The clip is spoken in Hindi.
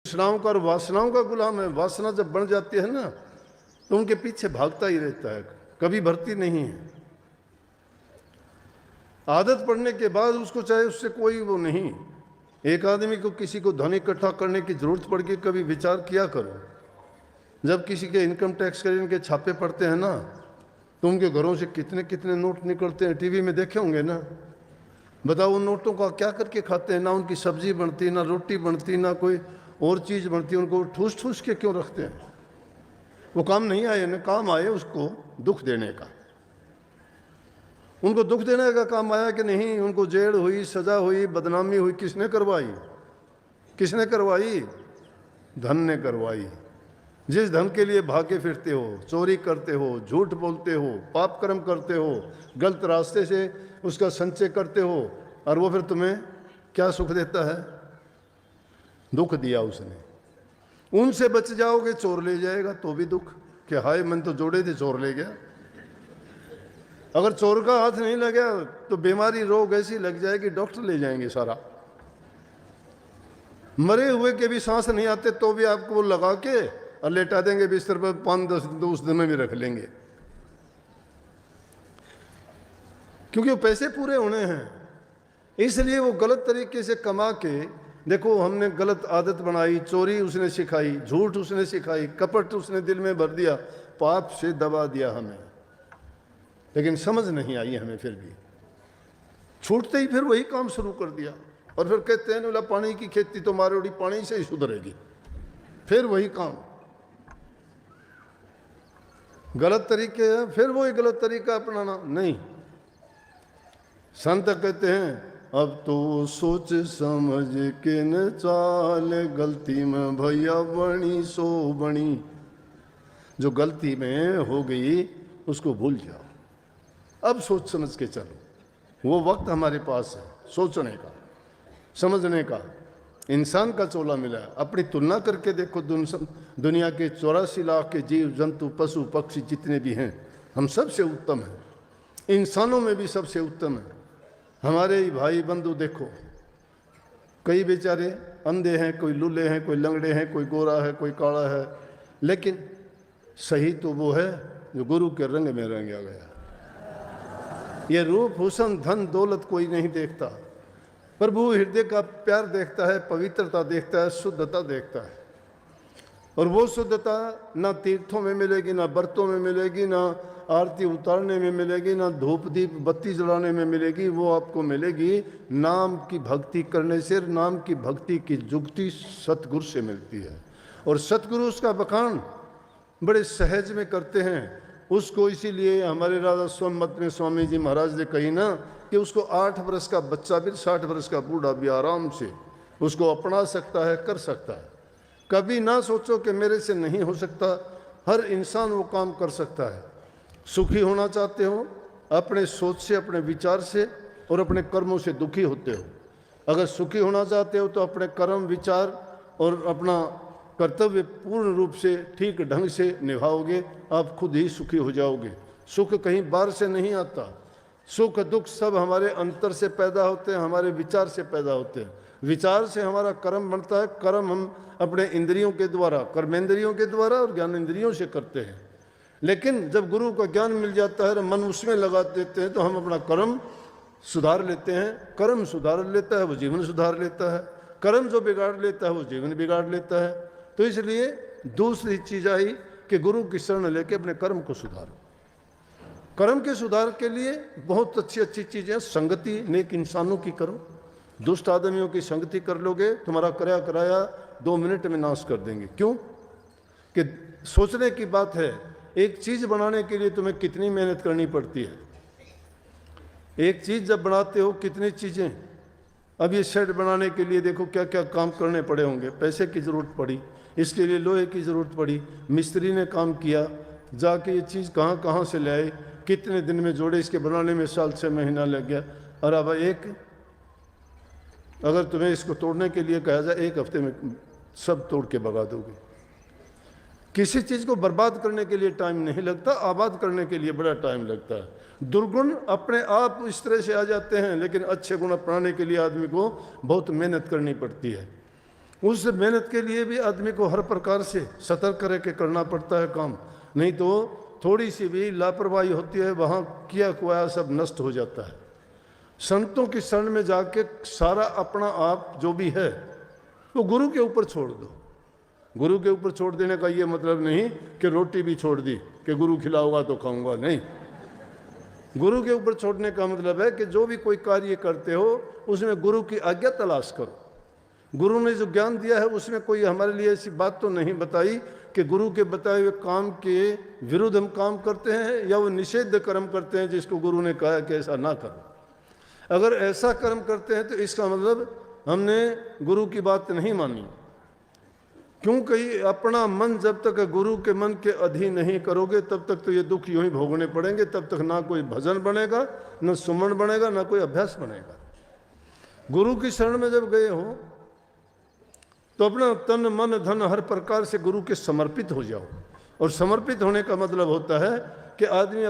वासनाओं का और वासनाओं का गुलाम है। वासना जब बन जाती है ना तो उनके पीछे भागता ही रहता है, कभी भरती नहीं है। आदत पड़ने के बाद उसको चाहे उससे कोई वो नहीं। एक आदमी को किसी को धन इकट्ठा करने की जरूरत पड़ गई, कभी विचार किया करो, जब किसी के इनकम टैक्स के इनके छापे पड़ते हैं ना तो उनके घरों से कितने कितने नोट निकलते हैं, टीवी में देखे होंगे ना। बताओ उन नोटों का क्या करके खाते हैं? ना उनकी सब्जी बनती, ना रोटी बनती, ना कोई और चीज़ बनती, उनको ठूस ठूस के क्यों रखते हैं? वो काम नहीं आए ना, काम आए उसको दुख देने का। उनको दुख देने का काम आया कि नहीं? उनको जेल हुई, सजा हुई, बदनामी हुई, किसने करवाई? किसने करवाई? धन ने करवाई। जिस धन के लिए भागे फिरते हो, चोरी करते हो, झूठ बोलते हो, पाप कर्म करते हो, गलत रास्ते से उसका संचय करते हो, और वो फिर तुम्हें क्या सुख देता है? दुख दिया उसने। उनसे बच जाओगे, चोर ले जाएगा तो भी दुख कि हाय मन तो जोड़े थे, चोर ले गया। अगर चोर का हाथ नहीं लगा तो बीमारी रोग ऐसी लग जाएगी, डॉक्टर ले जाएंगे सारा। मरे हुए के भी सांस नहीं आते तो भी आपको वो लगा के और लेटा देंगे बिस्तर पर, 5-10 दिन में रख लेंगे, क्योंकि वो पैसे पूरे होने हैं। इसलिए वो गलत तरीके से कमा के, देखो हमने गलत आदत बनाई, चोरी उसने सिखाई, झूठ उसने सिखाई, कपट उसने दिल में भर दिया, पाप से दबा दिया हमें, लेकिन समझ नहीं आई हमें। फिर भी छूटते ही फिर वही काम शुरू कर दिया, और फिर कहते हैं बोला पानी की खेती तो मारोड़ी पानी से ही सुधरेगी। फिर वही काम, गलत तरीके हैं, फिर वही गलत तरीका अपनाना नहीं। संत कहते हैं अब तो सोच समझ के न चाल, गलती में भैया बनी सो बनी। जो गलती में हो गई उसको भूल जाओ, अब सोच समझ के चलो। वो वक्त हमारे पास है सोचने का, समझने का। इंसान का चोला मिला है, अपनी तुलना करके देखो। दुनिया के 84 लाख के जीव जंतु पशु पक्षी जितने भी हैं, हम सबसे उत्तम हैं, इंसानों में भी सबसे उत्तम है। हमारे ही भाई बंधु देखो, कई बेचारे अंधे हैं, कोई लूले हैं, कोई लंगड़े हैं, कोई गोरा है, कोई काला है, लेकिन सही तो वो है जो गुरु के रंग में रंगा गया। ये रूप हुसन धन दौलत कोई नहीं देखता, प्रभु हृदय का प्यार देखता है, पवित्रता देखता है, शुद्धता देखता है। और वो शुद्धता ना तीर्थों में मिलेगी, ना व्रतों में मिलेगी, ना आरती उतारने में मिलेगी, ना धूप दीप बत्ती जलाने में मिलेगी। वो आपको मिलेगी नाम की भक्ति करने से। नाम की भक्ति की जुक्ति सतगुरु से मिलती है, और सतगुरु उसका बखान बड़े सहज में करते हैं उसको। इसीलिए हमारे राधा सोमवत में स्वामी जी महाराज ने कही ना कि उसको 8 वर्ष का बच्चा भी, 60 वर्ष का बूढ़ा भी आराम से उसको अपना सकता है, कर सकता है। कभी ना सोचो कि मेरे से नहीं हो सकता, हर इंसान वो काम कर सकता है। सुखी होना चाहते हो, अपने सोच से, अपने विचार से और अपने कर्मों से दुखी होते हो। अगर सुखी होना चाहते हो तो अपने कर्म, विचार और अपना कर्तव्य पूर्ण रूप से ठीक ढंग से निभाओगे, आप खुद ही सुखी हो जाओगे। सुख कहीं बाहर से नहीं आता, सुख दुख सब हमारे अंतर से पैदा होते हैं, हमारे विचार से पैदा होते हैं। विचार से हमारा कर्म बनता है, कर्म हम अपने इंद्रियों के द्वारा, कर्मेंद्रियों के द्वारा और ज्ञानेंद्रियों से करते हैं। लेकिन जब गुरु का ज्ञान मिल जाता है, मन उसमें लगा देते हैं, तो हम अपना कर्म सुधार लेते हैं। कर्म सुधार लेता है वो जीवन सुधार लेता है, कर्म जो बिगाड़ लेता है वो जीवन बिगाड़ लेता है। तो इसलिए दूसरी चीज आई कि गुरु की शरण लेके अपने कर्म को सुधारो। कर्म के सुधार के लिए बहुत अच्छी अच्छी चीजें, संगति नेक इंसानों की करो। दुष्ट आदमियों की संगति कर लोगे, तुम्हारा कराया कराया 2 मिनट में नाश कर देंगे। क्यों? कि सोचने की बात है, एक चीज बनाने के लिए तुम्हें कितनी मेहनत करनी पड़ती है। एक चीज जब बनाते हो कितनी चीजें, अब ये शेड बनाने के लिए देखो क्या क्या काम करने पड़े होंगे। पैसे की जरूरत पड़ी, इसके लिए लोहे की जरूरत पड़ी, मिस्त्री ने काम किया, जाके ये चीज़ कहाँ कहाँ से ले आए, कितने दिन में जोड़े, इसके बनाने में साल 6 महीना लग गया। और अब अगर तुम्हें इसको तोड़ने के लिए कहा जाए 1 हफ्ते में सब तोड़ के भगा दोगे। किसी चीज़ को बर्बाद करने के लिए टाइम नहीं लगता, आबाद करने के लिए बड़ा टाइम लगता है। दुर्गुण अपने आप इस तरह से आ जाते हैं, लेकिन अच्छे गुण अपनाने के लिए आदमी को बहुत मेहनत करनी पड़ती है। उस मेहनत के लिए भी आदमी को हर प्रकार से सतर्क रह के करना पड़ता है काम, नहीं तो थोड़ी सी भी लापरवाही होती है, वहाँ किया कुआ सब नष्ट हो जाता है। संतों की शरण में जाके सारा अपना आप जो भी है वो गुरु के ऊपर छोड़ दो। गुरु के ऊपर छोड़ देने का ये मतलब नहीं कि रोटी भी छोड़ दी कि गुरु खिलाऊंगा तो खाऊंगा, नहीं। गुरु के ऊपर छोड़ने का मतलब है कि जो भी कोई कार्य करते हो उसमें गुरु की आज्ञा तलाश करो। गुरु ने जो ज्ञान दिया है उसमें कोई हमारे लिए ऐसी बात तो नहीं बताई कि गुरु के बताए हुए काम के विरुद्ध हम काम करते हैं या वो निषेध कर्म करते हैं जिसको गुरु ने कहा कि ऐसा ना करो। अगर ऐसा कर्म करते हैं तो इसका मतलब हमने गुरु की बात नहीं मानी, क्योंकि अपना मन जब तक गुरु के मन के अधीन नहीं करोगे तब तक तो ये दुख यूं ही भोगने पड़ेंगे। तब तक ना कोई भजन बनेगा, न सुमन बनेगा, ना कोई अभ्यास बनेगा। गुरु की शरण में जब गए हो तो अपना तन मन धन हर प्रकार से गुरु के समर्पित हो जाओ। और समर्पित होने का मतलब होता है कि आदमी